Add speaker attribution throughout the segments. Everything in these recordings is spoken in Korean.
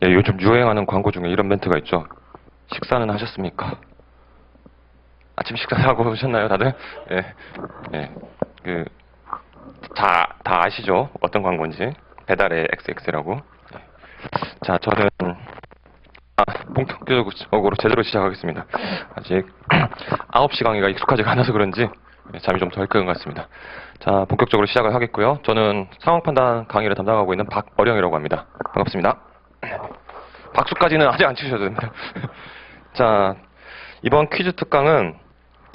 Speaker 1: 예, 요즘 유행하는 광고 중에 이런 멘트가 있죠. 식사는 하셨습니까? 아침 식사하고 오셨나요, 다들? 예, 예. 그, 다 아시죠? 어떤 광고인지. 배달의 XX라고. 예. 자, 저는, 본격적으로 제대로 시작하겠습니다. 아직 9시 강의가 익숙하지가 않아서 그런지 잠이 좀 덜 깬 것 같습니다. 자, 본격적으로 시작을 하겠고요. 저는 상황 판단 강의를 담당하고 있는 박어령이라고 합니다. 반갑습니다. 박수까지는 아직 안 치셔도 됩니다. 자, 이번 퀴즈 특강은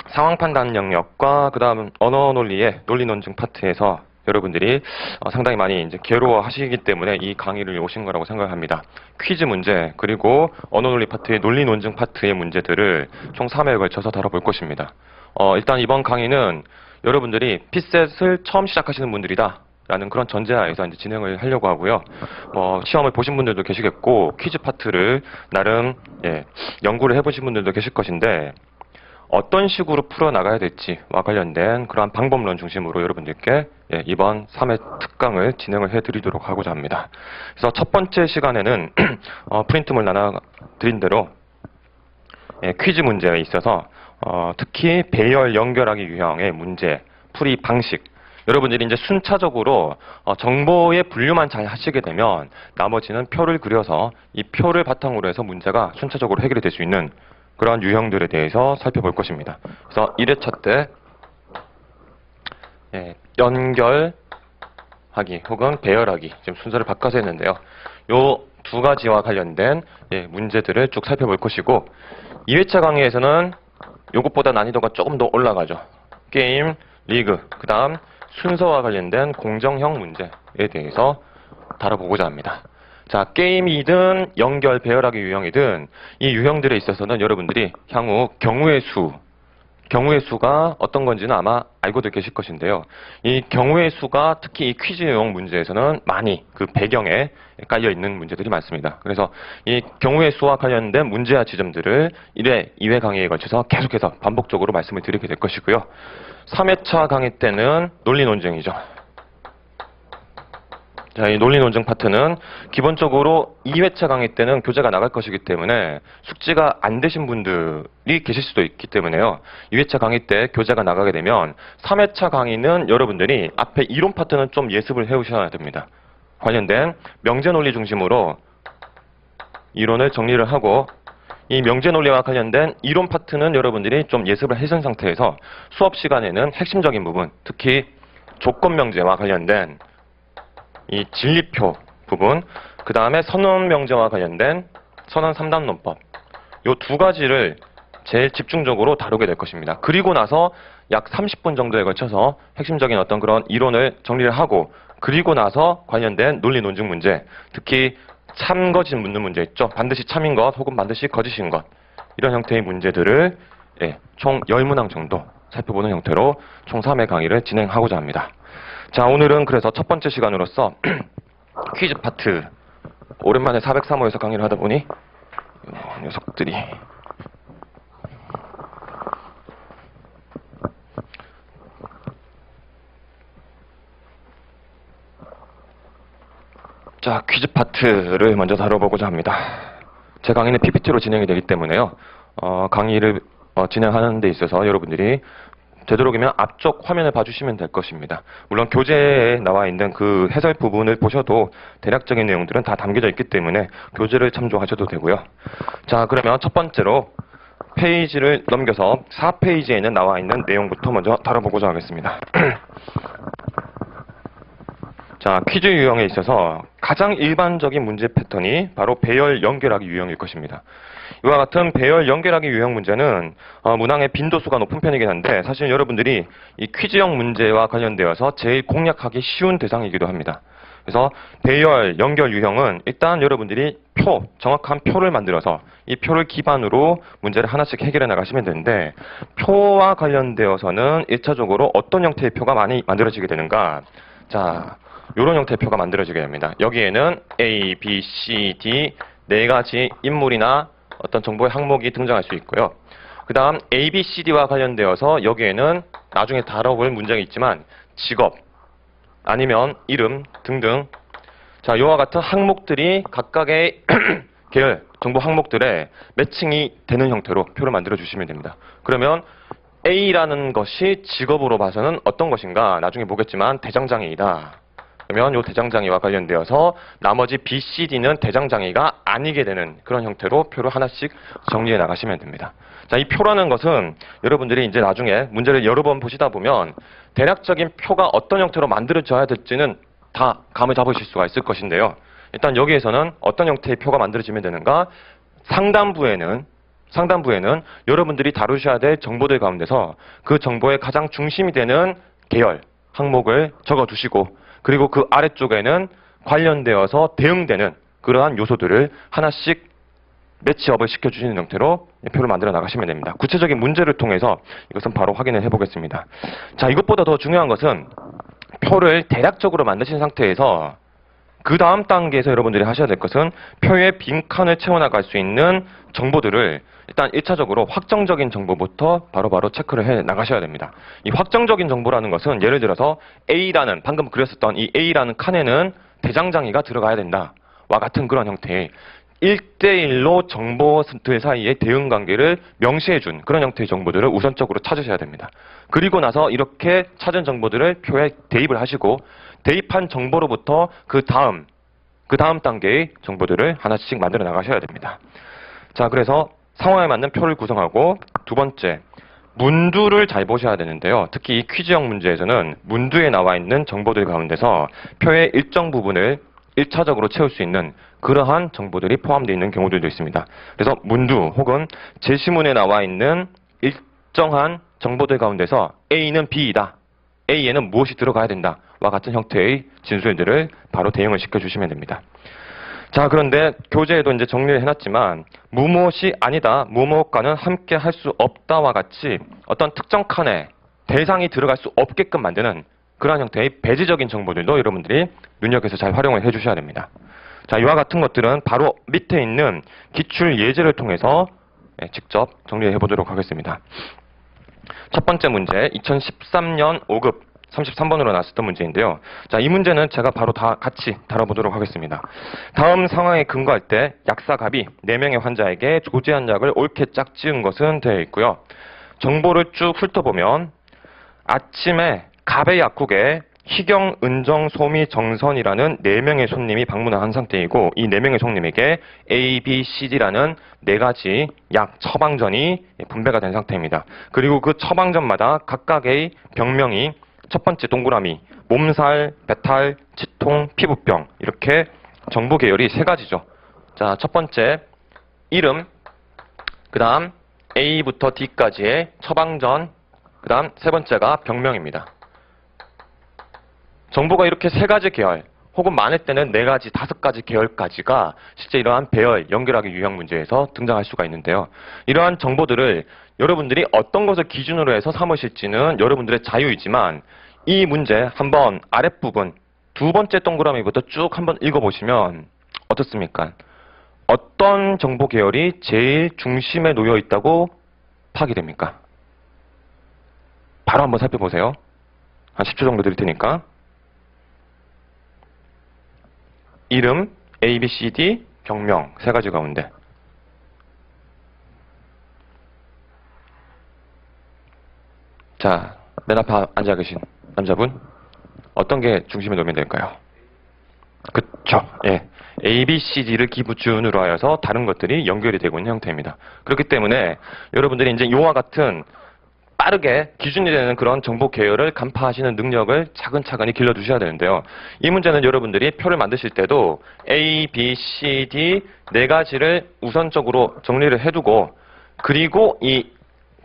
Speaker 1: 상황 판단 영역과 그 다음 언어 논리의 논리 논증 파트에서 여러분들이 상당히 많이 이제 괴로워하시기 때문에 이 강의를 오신 거라고 생각합니다. 퀴즈 문제 그리고 언어 논리 파트의 논리 논증 파트의 문제들을 총 3회에 걸쳐서 다뤄볼 것입니다. 일단 이번 강의는 여러분들이 피셋을 처음 시작하시는 분들이다 라는 그런 전제하에서 이제 진행을 하려고 하고요. 시험을 보신 분들도 계시겠고 퀴즈 파트를 나름 연구를 해보신 분들도 계실 것인데 어떤 식으로 풀어나가야 될지와 관련된 그러한 방법론 중심으로 여러분들께 이번 3회 특강을 진행을 해드리도록 하고자 합니다. 그래서 첫 번째 시간에는 프린트물 나눠드린 대로 퀴즈 문제에 있어서 특히 배열 연결하기 유형의 문제, 풀이 방식 여러분들이 이제 순차적으로 정보의 분류만 잘 하시게 되면 나머지는 표를 그려서 이 표를 바탕으로 해서 문제가 순차적으로 해결이 될 수 있는 그런 유형들에 대해서 살펴볼 것입니다. 그래서 1회차 때 연결하기 혹은 배열하기 지금 순서를 바꿔서 했는데요. 요 두 가지와 관련된 문제들을 쭉 살펴볼 것이고 2회차 강의에서는 요것보다 난이도가 조금 더 올라가죠. 게임, 리그, 그 다음 순서와 관련된 공정형 문제에 대해서 다뤄보고자 합니다. 자, 게임이든 연결, 배열하기 유형이든 이 유형들에 있어서는 여러분들이 향후 경우의 수가 어떤 건지는 아마 알고들 계실 것인데요. 이 경우의 수가 특히 이 퀴즈 유형 문제에서는 많이 그 배경에 깔려 있는 문제들이 많습니다. 그래서 이 경우의 수와 관련된 문제와 지점들을 1회, 2회 강의에 걸쳐서 계속해서 반복적으로 말씀을 드리게 될 것이고요. 3회차 강의 때는 논리 논쟁이죠. 자, 이 논리 논증 파트는 기본적으로 2회차 강의 때는 교재가 나갈 것이기 때문에 숙지가 안 되신 분들이 계실 수도 있기 때문에요. 2회차 강의 때 교재가 나가게 되면 3회차 강의는 여러분들이 앞에 이론 파트는 좀 예습을 해오셔야 됩니다. 관련된 명제 논리 중심으로 이론을 정리를 하고 이 명제 논리와 관련된 이론 파트는 여러분들이 좀 예습을 해둔 상태에서 수업 시간에는 핵심적인 부분, 특히 조건 명제와 관련된 이 진리표 부분, 그 다음에 선언 명제와 관련된 선언 3단 논법 요 두 가지를 제일 집중적으로 다루게 될 것입니다. 그리고 나서 약 30분 정도에 걸쳐서 핵심적인 어떤 그런 이론을 정리를 하고 그리고 나서 관련된 논리 논증 문제, 특히 참 거짓 묻는 문제 있죠. 반드시 참인 것 혹은 반드시 거짓인 것 이런 형태의 문제들을 총 10문항 정도 살펴보는 형태로 총 3회 강의를 진행하고자 합니다. 자, 오늘은 그래서 첫 번째 시간으로서 퀴즈 파트 오랜만에 403호에서 강의를 하다 보니 녀석들이 자, 퀴즈 파트를 먼저 다뤄보고자 합니다. 제 강의는 PPT로 진행이 되기 때문에요. 강의를 진행하는 데 있어서 여러분들이 되도록이면 앞쪽 화면을 봐주시면 될 것입니다. 물론 교재에 나와 있는 그 해설 부분을 보셔도 대략적인 내용들은 다 담겨져 있기 때문에 교재를 참조하셔도 되고요. 자, 그러면 첫 번째로 페이지를 넘겨서 4페이지에는 나와 있는 내용부터 먼저 다뤄보고자 하겠습니다. 자, 퀴즈 유형에 있어서 가장 일반적인 문제 패턴이 바로 배열 연결하기 유형일 것입니다. 이와 같은 배열 연결하기 유형 문제는 문항의 빈도수가 높은 편이긴 한데 사실 여러분들이 이 퀴즈형 문제와 관련되어서 제일 공략하기 쉬운 대상이기도 합니다. 그래서 배열 연결 유형은 일단 여러분들이 정확한 표를 만들어서 이 표를 기반으로 문제를 하나씩 해결해 나가시면 되는데 표와 관련되어서는 1차적으로 어떤 형태의 표가 많이 만들어지게 되는가. 자, 이런 형태의 표가 만들어지게 됩니다. 여기에는 A, B, C, D 네 가지 인물이나 어떤 정보의 항목이 등장할 수 있고요. 그 다음 A, B, C, D와 관련되어서 여기에는 나중에 다뤄볼 문제가 있지만 직업, 아니면 이름 등등 자, 이와 같은 항목들이 각각의 계열, 정보 항목들에 매칭이 되는 형태로 표를 만들어 주시면 됩니다. 그러면 A라는 것이 직업으로 봐서는 어떤 것인가? 나중에 보겠지만 대장장애이다. 그러면 이 대장장애와 관련되어서 나머지 B, C, D는 대장장애가 아니게 되는 그런 형태로 표를 하나씩 정리해 나가시면 됩니다. 자, 이 표라는 것은 여러분들이 이제 나중에 문제를 여러 번 보시다 보면 대략적인 표가 어떤 형태로 만들어져야 될지는 다 감을 잡으실 수가 있을 것인데요. 일단 여기에서는 어떤 형태의 표가 만들어지면 되는가? 상단부에는 여러분들이 다루셔야 될 정보들 가운데서 그 정보의 가장 중심이 되는 계열, 항목을 적어두시고 그리고 그 아래쪽에는 관련되어서 대응되는 그러한 요소들을 하나씩 매치업을 시켜주시는 형태로 표를 만들어 나가시면 됩니다. 구체적인 문제를 통해서 이것은 바로 확인을 해보겠습니다. 자, 이것보다 더 중요한 것은 표를 대략적으로 만드신 상태에서 그 다음 단계에서 여러분들이 하셔야 될 것은 표의 빈칸을 채워나갈 수 있는 정보들을 일단 1차적으로 확정적인 정보부터 바로바로 체크를 해 나가셔야 됩니다. 이 확정적인 정보라는 것은 예를 들어서 A라는 방금 그렸었던 이 A라는 칸에는 대장장이가 들어가야 된다. 와 같은 그런 형태의 1대1로 정보들 사이의 대응 관계를 명시해준 그런 형태의 정보들을 우선적으로 찾으셔야 됩니다. 그리고 나서 이렇게 찾은 정보들을 표에 대입을 하시고 대입한 정보로부터 그 다음 단계의 정보들을 하나씩 만들어 나가셔야 됩니다. 자, 그래서 상황에 맞는 표를 구성하고 두 번째, 문두를 잘 보셔야 되는데요. 특히 이 퀴즈형 문제에서는 문두에 나와 있는 정보들 가운데서 표의 일정 부분을 1차적으로 채울 수 있는 그러한 정보들이 포함되어 있는 경우들도 있습니다. 그래서 문두 혹은 제시문에 나와 있는 일정한 정보들 가운데서 A는 B이다. A에는 무엇이 들어가야 된다. 와 같은 형태의 진술들을 바로 대응을 시켜주시면 됩니다. 자, 그런데 교재에도 이제 정리를 해놨지만 무엇이 아니다, 무엇과는 함께 할 수 없다와 같이 어떤 특정 칸에 대상이 들어갈 수 없게끔 만드는 그러한 형태의 배지적인 정보들도 여러분들이 눈여겨서 잘 활용을 해주셔야 됩니다. 자, 이와 같은 것들은 바로 밑에 있는 기출 예제를 통해서 직접 정리해 보도록 하겠습니다. 첫 번째 문제, 2013년 5급 33번으로 나왔었던 문제인데요. 자, 이 문제는 제가 바로 다 같이 다뤄보도록 하겠습니다. 다음 상황에 근거할 때 약사갑이 4명의 환자에게 조제한 약을 옳게 짝지은 것은 되어 있고요. 정보를 쭉 훑어보면 아침에 갑의 약국에 희경, 은정, 소미, 정선이라는 4명의 손님이 방문을 한 상태이고 이 4명의 손님에게 A, B, C, D라는 4가지 약 처방전이 분배가 된 상태입니다. 그리고 그 처방전마다 각각의 병명이 첫 번째 동그라미, 몸살, 배탈, 치통, 피부병 이렇게 정보 계열이 3가지죠. 자, 첫 번째 이름, 그 다음 A부터 D까지의 처방전, 그 다음 세 번째가 병명입니다. 정보가 이렇게 3가지 계열, 혹은 많을 때는 4가지, 5가지 계열까지가 실제 이러한 배열, 연결하기 유형 문제에서 등장할 수가 있는데요. 이러한 정보들을 여러분들이 어떤 것을 기준으로 해서 삼으실지는 여러분들의 자유이지만 이 문제 한번 아랫부분 두 번째 동그라미부터 쭉 한번 읽어보시면 어떻습니까? 어떤 정보 계열이 제일 중심에 놓여 있다고 파악이 됩니까? 바로 한번 살펴보세요. 한 10초 정도 드릴 테니까. 이름, A, B, C, D, 병명 3가지 가운데 자, 맨 앞에 앉아 계신 남자분 어떤 게 중심에 놓으면 될까요? 그쵸. 예. A, B, C, D를 기준으로 하여서 다른 것들이 연결이 되고 있는 형태입니다. 그렇기 때문에 여러분들이 이제 이와 같은 빠르게 기준이 되는 그런 정보 계열을 간파하시는 능력을 차근차근히 길러두셔야 되는데요. 이 문제는 여러분들이 표를 만드실 때도 A, B, C, D 4가지를 우선적으로 정리를 해두고 그리고 이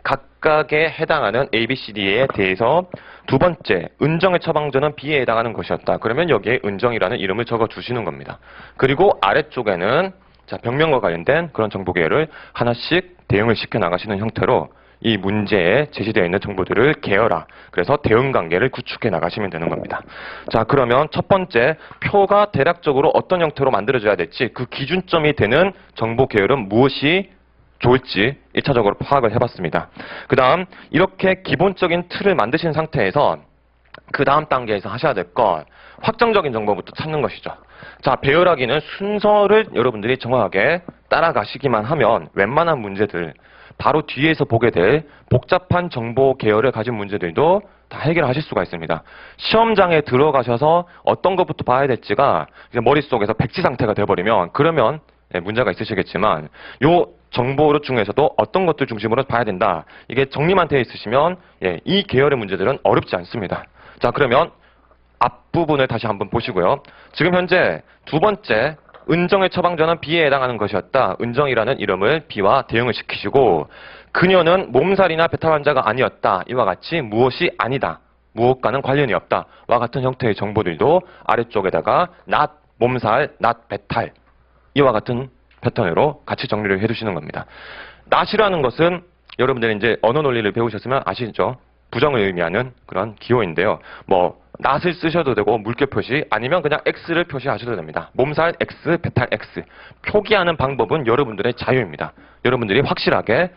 Speaker 1: 각각에 해당하는 A, B, C, D에 대해서 두 번째, 은정의 처방전은 B에 해당하는 것이었다. 그러면 여기에 은정이라는 이름을 적어주시는 겁니다. 그리고 아래쪽에는 자, 병명과 관련된 그런 정보 계열을 하나씩 대응을 시켜 나가시는 형태로 이 문제에 제시되어 있는 정보들을 계열화, 그래서 대응 관계를 구축해 나가시면 되는 겁니다. 자, 그러면 첫 번째, 표가 대략적으로 어떤 형태로 만들어져야 될지 그 기준점이 되는 정보 계열은 무엇이 좋을지 1차적으로 파악을 해봤습니다. 그 다음 이렇게 기본적인 틀을 만드신 상태에서 그 다음 단계에서 하셔야 될 건 확정적인 정보부터 찾는 것이죠. 자, 배열하기는 순서를 여러분들이 정확하게 따라가시기만 하면 웬만한 문제들, 바로 뒤에서 보게 될 복잡한 정보 계열을 가진 문제들도 다 해결하실 수가 있습니다. 시험장에 들어가셔서 어떤 것부터 봐야 될지가 이제 머릿속에서 백지 상태가 돼버리면 그러면 문제가 있으시겠지만 요 정보 중에서도 어떤 것들 중심으로 봐야 된다. 이게 정리만 되어 있으시면 이 계열의 문제들은 어렵지 않습니다. 자, 그러면 앞부분을 다시 한번 보시고요. 지금 현재 두 번째 은정의 처방전은 B에 해당하는 것이었다. 은정이라는 이름을 B와 대응을 시키시고 그녀는 몸살이나 배탈 환자가 아니었다. 이와 같이 무엇이 아니다. 무엇과는 관련이 없다. 와 같은 형태의 정보들도 아래쪽에다가 not 몸살, not 배탈 이와 같은 패턴으로 같이 정리를 해두시는 겁니다. not이라는 것은 여러분들이 이제 언어 논리를 배우셨으면 아시죠? 부정을 의미하는 그런 기호인데요. 뭐 not을 쓰셔도 되고 물결 표시 아니면 그냥 x를 표시하셔도 됩니다. 몸살 x, 배탈 x. 표기하는 방법은 여러분들의 자유입니다. 여러분들이 확실하게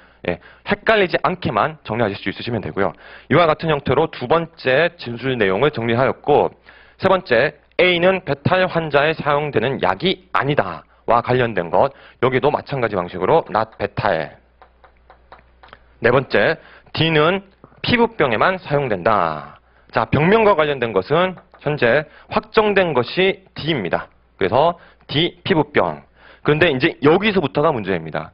Speaker 1: 헷갈리지 않게만 정리하실 수 있으시면 되고요. 이와 같은 형태로 두 번째 진술 내용을 정리하였고 세 번째 A는 배탈 환자에 사용되는 약이 아니다. 와 관련된 것 여기도 마찬가지 방식으로 not 배탈. 네 번째 D는 피부병에만 사용된다. 자, 병명과 관련된 것은 현재 확정된 것이 D입니다. 그래서 D 피부병. 그런데 이제 여기서부터가 문제입니다.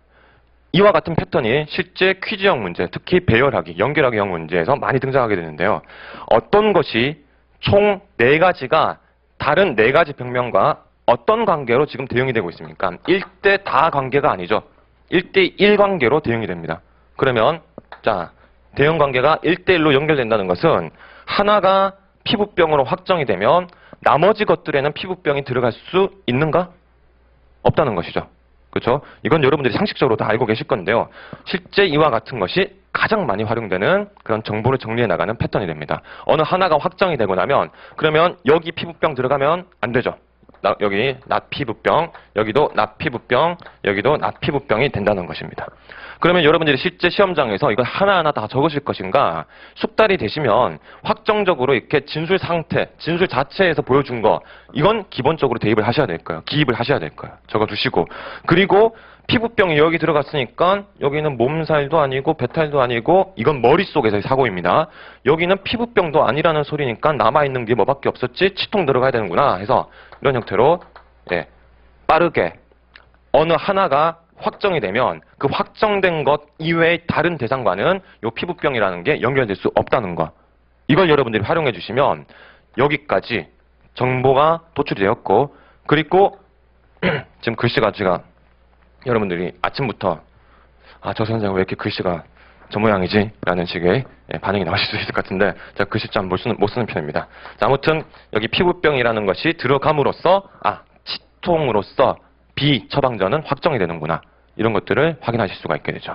Speaker 1: 이와 같은 패턴이 실제 퀴즈형 문제, 특히 배열하기, 연결하기형 문제에서 많이 등장하게 되는데요. 어떤 것이 총 4가지가 다른 4가지 병명과 어떤 관계로 지금 대응이 되고 있습니까? 1대 다 관계가 아니죠. 1대 1 관계로 대응이 됩니다. 그러면 자, 대응 관계가 1대 1로 연결된다는 것은 하나가 피부병으로 확정이 되면 나머지 것들에는 피부병이 들어갈 수 있는가? 없다는 것이죠. 그렇죠? 이건 여러분들이 상식적으로 다 알고 계실 건데요. 실제 이와 같은 것이 가장 많이 활용되는 그런 정보를 정리해 나가는 패턴이 됩니다. 어느 하나가 확정이 되고 나면 그러면 여기 피부병 들어가면 안 되죠. 여기 not 피부병, 여기도 not 피부병, 여기도 not 피부병이 된다는 것입니다. 그러면 여러분들이 실제 시험장에서 이걸 하나하나 다 적으실 것인가? 숙달이 되시면 확정적으로 이렇게 진술 상태, 진술 자체에서 보여준 거 이건 기본적으로 대입을 하셔야 될 거예요. 기입을 하셔야 될 거예요. 적어두시고 그리고 피부병이 여기 들어갔으니까 여기는 몸살도 아니고 배탈도 아니고 이건 머릿속에서의 사고입니다. 여기는 피부병도 아니라는 소리니까 남아있는 게 뭐밖에 없었지? 치통 들어가야 되는구나 해서 이런 형태로 빠르게 어느 하나가 확정이 되면 그 확정된 것 이외의 다른 대상과는 이 피부병이라는 게 연결될 수 없다는 것. 이걸 여러분들이 활용해 주시면 여기까지 정보가 도출이 되었고 그리고 지금 글씨가 제가 여러분들이 아침부터 저 선생님 왜 이렇게 글씨가 저 모양이지? 라는 식의 반응이 나오실 수 있을 것 같은데 제가 글씨 좀 못 쓰는 편입니다. 자, 아무튼 여기 피부병이라는 것이 들어감으로써 치통으로써 B 처방전은 확정이 되는구나. 이런 것들을 확인하실 수가 있게 되죠.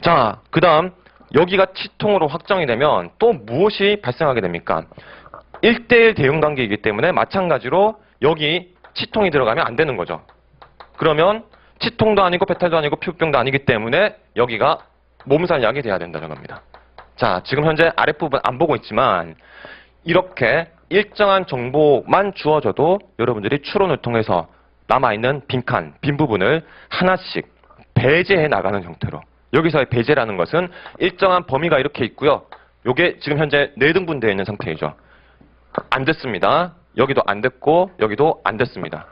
Speaker 1: 자, 그 다음 여기가 치통으로 확정이 되면 또 무엇이 발생하게 됩니까? 1대1 대응관계이기 때문에 마찬가지로 여기 치통이 들어가면 안 되는 거죠. 그러면 치통도 아니고 배탈도 아니고 피부병도 아니기 때문에 여기가 몸살 약이 돼야 된다는 겁니다. 자, 지금 현재 아랫부분 안 보고 있지만 이렇게 일정한 정보만 주어져도 여러분들이 추론을 통해서 남아있는 빈칸, 빈 부분을 하나씩 배제해 나가는 형태로 여기서의 배제라는 것은 일정한 범위가 이렇게 있고요. 요게 지금 현재 4등분되어 있는 상태이죠. 안 됐습니다. 여기도 안 됐고 여기도 안 됐습니다.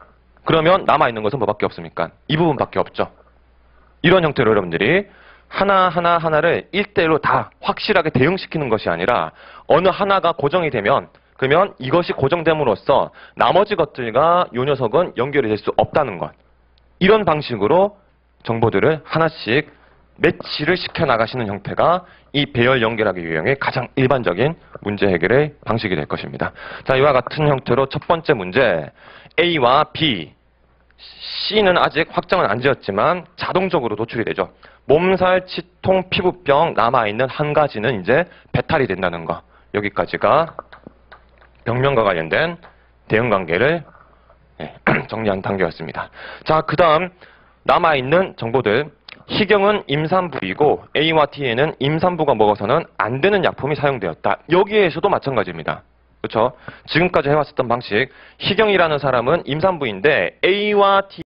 Speaker 1: 그러면 남아있는 것은 뭐밖에 없습니까? 이 부분밖에 없죠. 이런 형태로 여러분들이 하나를 1대1로 다 확실하게 대응시키는 것이 아니라 어느 하나가 고정이 되면 그러면 이것이 고정됨으로써 나머지 것들과 이 녀석은 연결이 될 수 없다는 것. 이런 방식으로 정보들을 하나씩 매치를 시켜나가시는 형태가 이 배열 연결하기 유형의 가장 일반적인 문제 해결의 방식이 될 것입니다. 자, 이와 같은 형태로 첫 번째 문제 A와 B, C는 아직 확정은 안 지었지만 자동적으로 도출이 되죠. 몸살, 치통, 피부병 남아있는 한 가지는 이제 배탈이 된다는 거. 여기까지가 병명과 관련된 대응관계를 정리한 단계였습니다. 자, 그 다음 남아있는 정보들. 희경은 임산부이고 A와 T에는 임산부가 먹어서는 안 되는 약품이 사용되었다. 여기에서도 마찬가지입니다. 그렇죠? 지금까지 해왔었던 방식. 희경이라는 사람은 임산부인데 A와 T